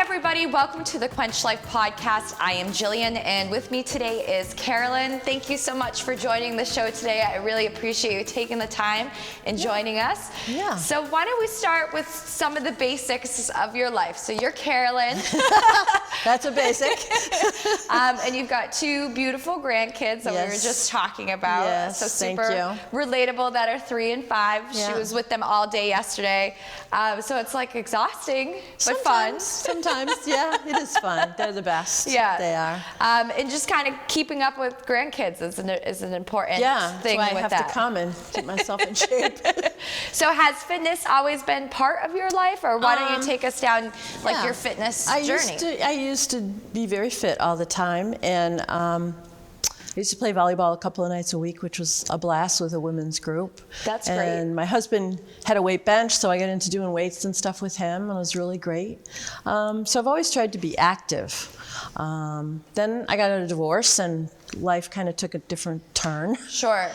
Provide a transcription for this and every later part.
everybody. Welcome to the Quench Life podcast. I am Jillian, and with me today is Carolyn. Thank you so much for joining the show today. I really appreciate you taking the time and joining us. Yeah. So why don't we start with some of the basics of your life? So you're Carolyn. That's a basic. And you've got two beautiful grandkids that we were just talking about. Yes, so super thank you. relatable, that are 3 and 5. Yeah. She was with them all day yesterday. So it's like exhausting, but fun. Sometimes, yeah, it is fun. They're the best. Yeah, they are. And just kind of keeping up with grandkids is an important thing. That's why I with have to come and keep myself in shape. So has fitness always been part of your life, or why don't you take us down your fitness journey? I used to be very fit all the time, and I used to play volleyball a couple of nights a week, which was a blast with a women's group. That's great. And my husband had a weight bench, so I got into doing weights and stuff with him, and it was really great. So I've always tried to be active. Then I got a divorce, and life kind of took a different turn. Sure.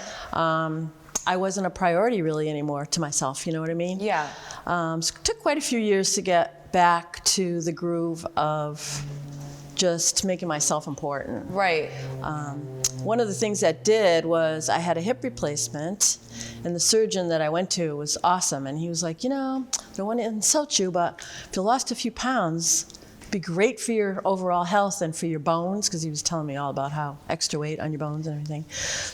I wasn't a priority really anymore to myself, you know what I mean? Yeah. So it took quite a few years to get back to the groove of just making myself important. Right. One of the things that did was I had a hip replacement, and the surgeon that I went to was awesome, and he was like, I don't want to insult you, but if you lost a few pounds, it'd be great for your overall health and for your bones, because he was telling me all about how extra weight on your bones and everything.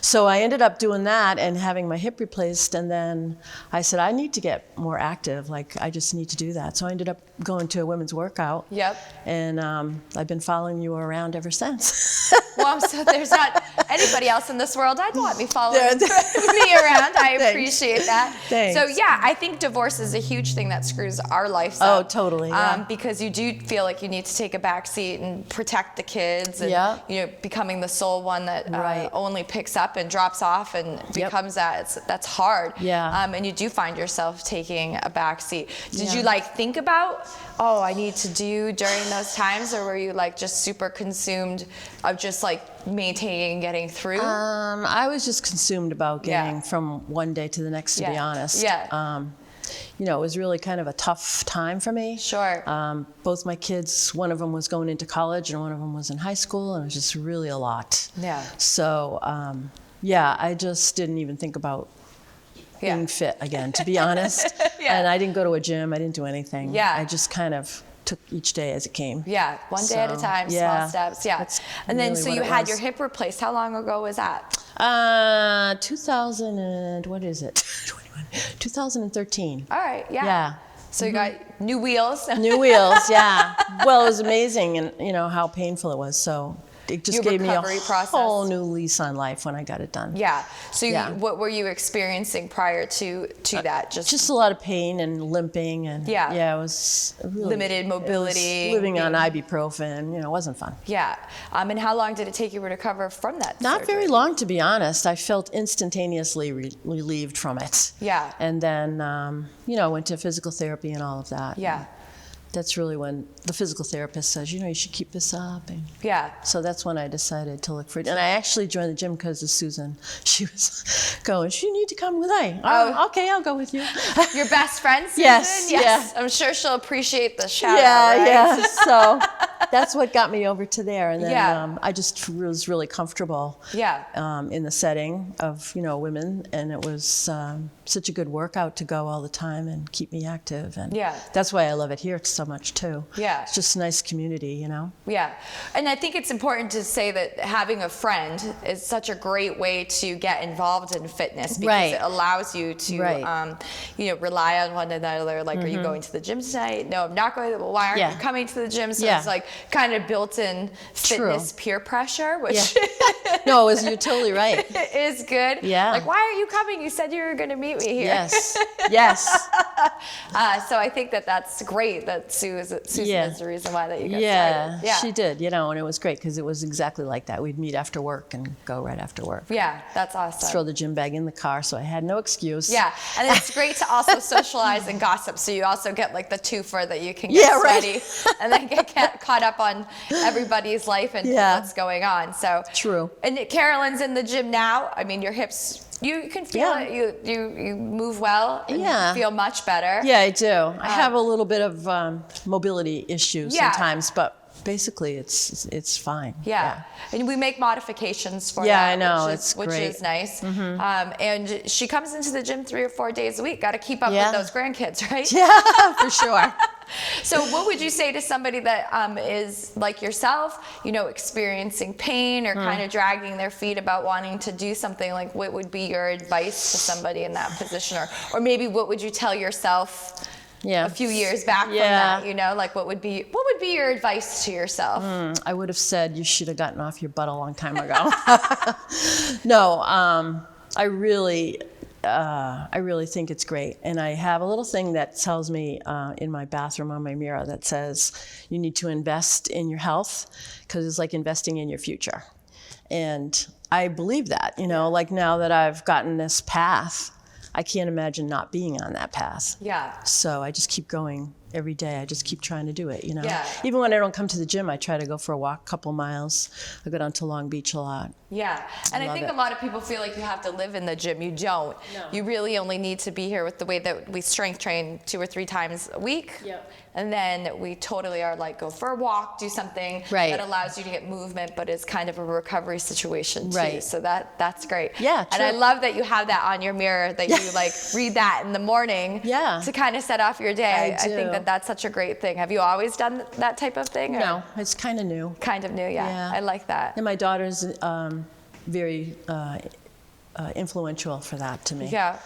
So I ended up doing that and having my hip replaced, and then I said, I need to get more active, I just need to do that. So I ended up going to a women's workout. Yep. And I've been following you around ever since. Well, so there's not anybody else in this world I'd want me following me around. I appreciate that. Thanks. So yeah, I think divorce is a huge thing that screws our lives up. Oh, totally. Yeah. Because you do feel like you need to take a back seat and protect the kids, and becoming the sole one that only picks up and drops off and becomes that's hard. Yeah. And you do find yourself taking a back seat. Did you think about, I need to do during those times, or were you just super consumed of just maintaining and getting through? I was just consumed about getting from one day to the next, to be honest. Yeah. It was really kind of a tough time for me. Sure. Both my kids, one of them was going into college and one of them was in high school, and it was just really a lot. Yeah. So, I just didn't even think about being fit again, to be honest. And I didn't go to a gym. I didn't do anything. Yeah. I just kind of took each day as it came. Yeah, one day at a time, small steps. Yeah. And then, so you had your hip replaced. How long ago was that? 2000 and, what is it? 2013. All right, yeah. Yeah. So you got new wheels. New wheels, yeah. Well, it was amazing, and how painful it was. So it just gave me a whole new lease on life when I got it done. Yeah. So what were you experiencing prior to that? Just a lot of pain and limping, and it was really limited mobility. Living on ibuprofen, it wasn't fun. Yeah. And how long did it take you to recover from that? Not very long, to be honest. I felt instantaneously relieved from it. Yeah. And then, I went to physical therapy and all of that. Yeah. That's really when the physical therapist says, you should keep this up. And so that's when I decided to look for it. And I actually joined the gym because of Susan. She was going, you need to come with me. Oh, okay, I'll go with you. Your best friend, Susan? Yes. Yeah. I'm sure she'll appreciate the shout out, right? Yeah. So that's what got me over to there. And then I just was really comfortable in the setting of, women. And it was such a good workout to go all the time and keep me active. And that's why I love it here so much too. Yeah. It's just a nice community, Yeah. And I think it's important to say that having a friend is such a great way to get involved in fitness, because it allows you to, rely on one another. Are you going to the gym tonight? No, I'm not going. Well, why aren't you coming to the gym? So it's kind of built-in fitness peer pressure, which no, you're totally right. is good. Yeah. Why are you coming? You said you were going to meet me here. Yes. Yes. So I think that's great that Susan is the reason why that you got started. Yeah, she did, and it was great because it was exactly like that. We'd meet after work and go right after work. Yeah, that's awesome. Throw the gym bag in the car, so I had no excuse. Yeah, and it's great to also socialize and gossip, so you also get the twofer that you can get sweaty and then get caught up on everybody's life and what's going on. So true. And Carolyn's in the gym now. I mean, your hips You can feel it. You move well and feel much better. Yeah, I do. I have a little bit of mobility issues sometimes, but basically it's fine. Yeah. And we make modifications for that. I know. Which is nice. Mm-hmm. And she comes into the gym 3 or 4 days a week. Got to keep up with those grandkids, right? Yeah, for sure. So what would you say to somebody that is like yourself, experiencing pain or kind of dragging their feet about wanting to do something? Like, what would be your advice to somebody in that position? Or maybe what would you tell yourself a few years back from that, like what would be your advice to yourself? I would have said you should have gotten off your butt a long time ago. No, I really think it's great. And I have a little thing that tells me in my bathroom on my mirror that says you need to invest in your health because it's like investing in your future. And I believe that, like now that I've gotten this path, I can't imagine not being on that path. Yeah. So I just keep going every day. I just keep trying to do it, Yeah. Even when I don't come to the gym, I try to go for a walk, a couple miles. I go down to Long Beach a lot. Yeah. And I think a lot of people feel like you have to live in the gym. You don't. No. You really only need to be here with the way that we strength train 2 or 3 times a week. Yep. And then we totally are like, go for a walk, do something that allows you to get movement, but is kind of a recovery situation too. Right. So that's great. Yeah, true. And I love that you have that on your mirror, that you like read that in the morning to kind of set off your day. I think that's such a great thing. Have you always done that type of thing? No, it's kind of new. Kind of new, yeah. I like that. And my daughter's very influential for that to me. Yeah.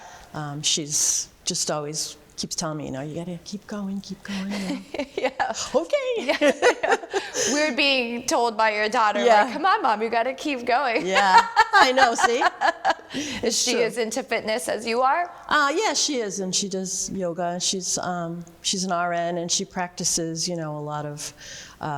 She's just always keeps telling me, you gotta keep going. Yeah. Okay. Yeah. We're being told by your daughter, like, come on, Mom, you gotta keep going. Yeah, I know, see? Is she as into fitness as you are? Yeah, she is, and she does yoga. She's an RN, and she practices, a lot of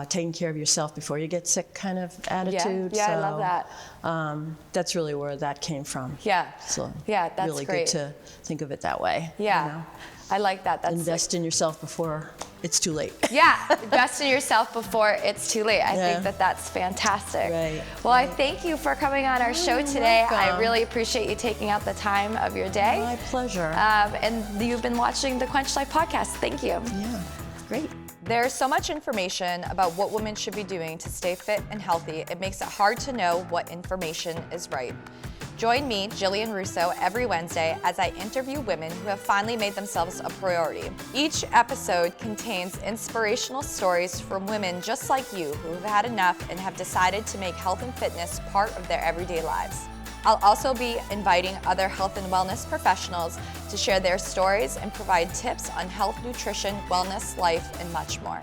taking care of yourself before you get sick kind of attitude. Yeah, so, I love that. That's really where that came from. Yeah. So that's really great. Good to think of it that way. Yeah. I like that. That's invest in yourself before it's too late. Yeah, invest in yourself before it's too late. I think that's fantastic. Right. Well, I thank you for coming on our show today. Welcome. I really appreciate you taking out the time of your day. My pleasure. And you've been watching the Quench Life podcast. Thank you. Yeah, great. There's so much information about what women should be doing to stay fit and healthy, it makes it hard to know what information is right. Join me, Jillian Russo, every Wednesday as I interview women who have finally made themselves a priority. Each episode contains inspirational stories from women just like you who have had enough and have decided to make health and fitness part of their everyday lives. I'll also be inviting other health and wellness professionals to share their stories and provide tips on health, nutrition, wellness, life, and much more.